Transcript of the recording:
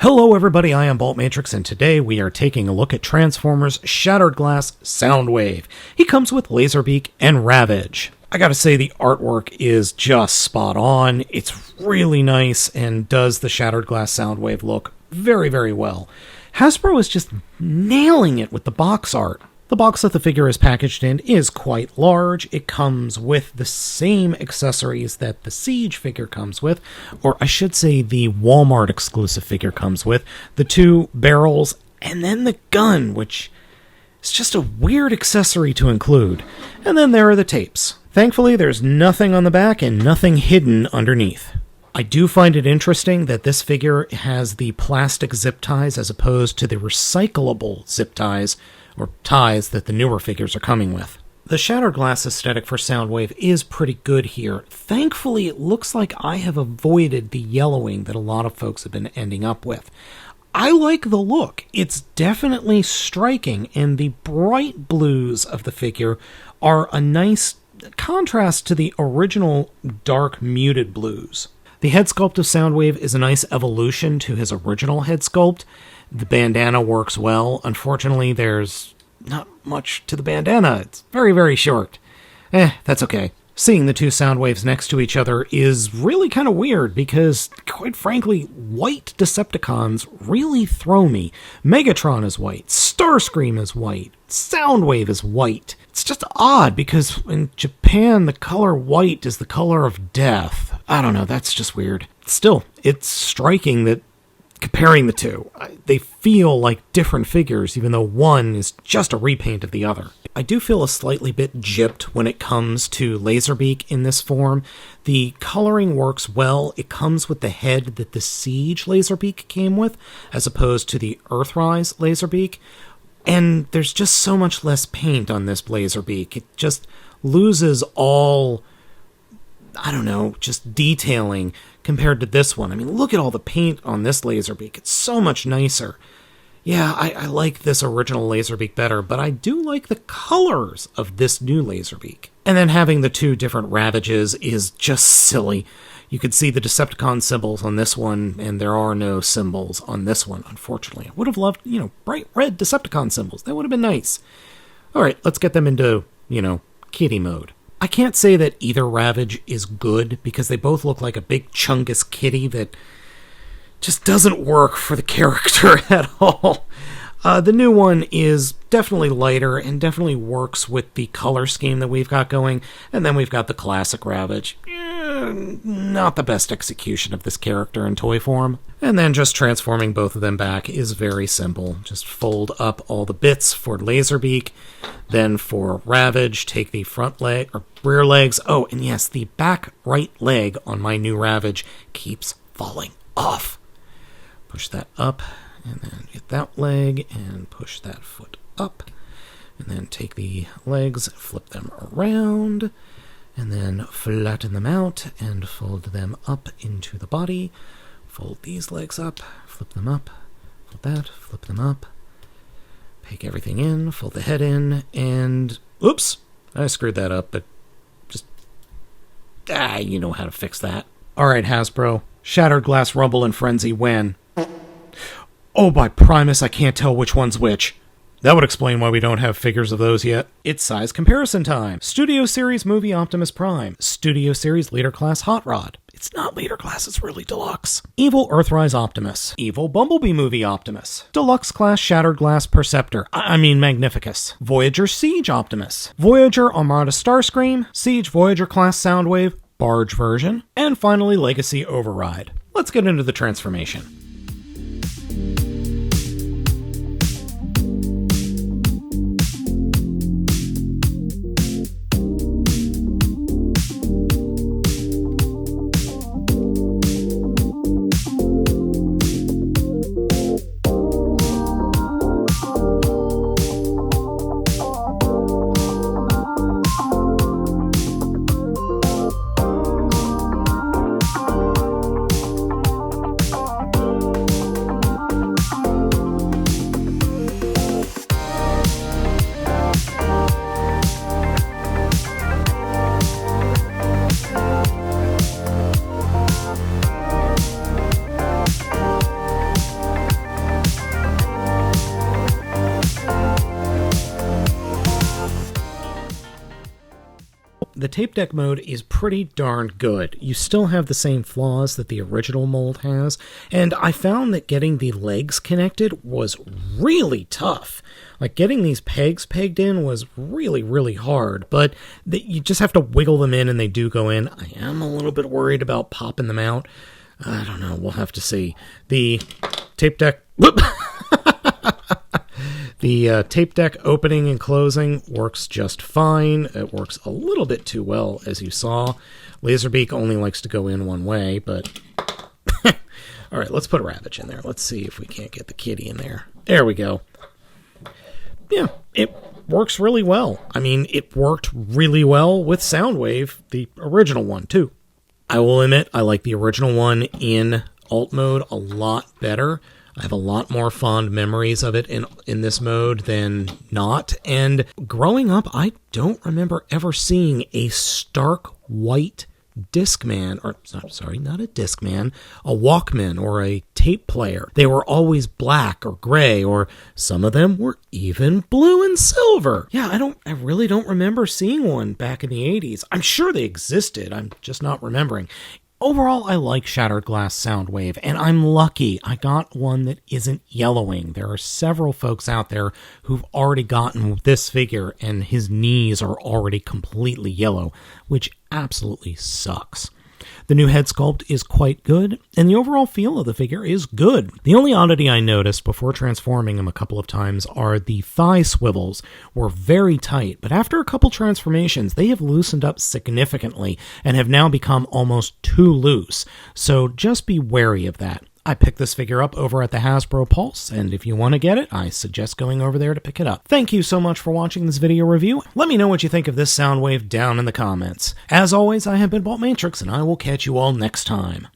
Hello everybody, I am Baltmatrix, and today we are taking a look at Transformers Shattered Glass Soundwave. He comes with Laserbeak and Ravage. I gotta say, the artwork is just spot on. It's really nice and does the Shattered Glass Soundwave look very, very well. Hasbro is just nailing it with the box art. The box that the figure is packaged in is quite large. It comes with the same accessories that the Siege figure comes with, or I should say the Walmart exclusive figure comes with, the two barrels, and then the gun, which is just a weird accessory to include. And then there are the tapes. Thankfully, there's nothing on the back and nothing hidden underneath. I do find it interesting that this figure has the plastic zip ties as opposed to the recyclable zip ties, or ties that the newer figures are coming with. The Shattered Glass aesthetic for Soundwave is pretty good here. Thankfully, it looks like I have avoided the yellowing that a lot of folks have been ending up with. I like the look. It's definitely striking, and the bright blues of the figure are a nice contrast to the original dark muted blues. The head sculpt of Soundwave is a nice evolution to his original head sculpt. The bandana works well. Unfortunately, there's not much to the bandana. It's very, very short. That's okay. Seeing the two Soundwaves next to each other is really kind of weird because, quite frankly, white Decepticons really throw me. Megatron is white. Starscream is white. Soundwave is white. It's just odd because in Japan, the color white is the color of death. I don't know, that's just weird. Still, it's striking that comparing the two, they feel like different figures, even though one is just a repaint of the other. I do feel a slightly bit gypped when it comes to Laserbeak in this form. The coloring works well. It comes with the head that the Siege Laserbeak came with, as opposed to the Earthrise Laserbeak. And there's just so much less paint on this Laserbeak. It just loses all, I don't know, just detailing compared to this one. I mean, look at all the paint on this Laserbeak. It's so much nicer. Yeah, I like this original Laserbeak better, but I do like the colors of this new Laserbeak. And then having the two different Ravages is just silly. You could see the Decepticon symbols on this one, and there are no symbols on this one, unfortunately. I would have loved, bright red Decepticon symbols. That would have been nice. Alright, let's get them into, kitty mode. I can't say that either Ravage is good, because they both look like a big Chungus kitty that just doesn't work for the character at all. The new one is definitely lighter and definitely works with the color scheme that we've got going, and then we've got the classic Ravage. Not the best execution of this character in toy form. And then just transforming both of them back is very simple. Just fold up all the bits for Laserbeak. Then for Ravage, take the front leg or rear legs. Oh, and yes, the back right leg on my new Ravage keeps falling off. Push that up, and then get that leg, and push that foot up. And then take the legs, flip them around, and then flatten them out and fold them up into the body. Fold these legs up, flip them up, fold that, flip them up. Take everything in, fold the head in, and oops, I screwed that up, but just, you know how to fix that. Alright, Hasbro, Shattered Glass Rumble and Frenzy when? Oh, by Primus, I can't tell which one's which. That would explain why we don't have figures of those yet. It's size comparison time. Studio Series Movie Optimus Prime. Studio Series Leader Class Hot Rod. It's not Leader Class, it's really deluxe. Evil Earthrise Optimus. Evil Bumblebee Movie Optimus. Deluxe Class Shattered Glass Perceptor. Magnificus. Voyager Siege Optimus. Voyager Armada Starscream. Siege Voyager Class Soundwave. Barge version. And finally Legacy Override. Let's get into the transformation. the tape deck mode is pretty darn good. You still have the same flaws that the original mold has, and I found that getting the legs connected was really tough. Like, getting these pegs pegged in was really, really hard, but you just have to wiggle them in and they do go in. I am a little bit worried about popping them out. I don't know, we'll have to see. The tape deck... Whoop! The tape deck opening and closing works just fine. It works a little bit too well, as you saw. Laserbeak only likes to go in one way, but... All right, let's put Ravage in there. Let's see if we can't get the kitty in there. There we go. Yeah, it works really well. I mean, it worked really well with Soundwave, the original one, too. I will admit, I like the original one in alt mode a lot better. I have a lot more fond memories of it in this mode than not. And growing up, I don't remember ever seeing a stark white Discman, or sorry, not a Discman, a Walkman or a tape player. They were always black or gray, or some of them were even blue and silver. Yeah, I really don't remember seeing one back in the 80s. I'm sure they existed, I'm just not remembering. Overall, I like Shattered Glass Soundwave, and I'm lucky I got one that isn't yellowing. There are several folks out there who've already gotten this figure, and his knees are already completely yellow, which absolutely sucks. The new head sculpt is quite good, and the overall feel of the figure is good. The only oddity I noticed before transforming him a couple of times are the thigh swivels were very tight, but after a couple transformations, they have loosened up significantly and have now become almost too loose, so just be wary of that. I picked this figure up over at the Hasbro Pulse, and if you want to get it, I suggest going over there to pick it up. Thank you so much for watching this video review. Let me know what you think of this Soundwave down in the comments. As always, I have been Baltmatrix, and I will catch you all next time.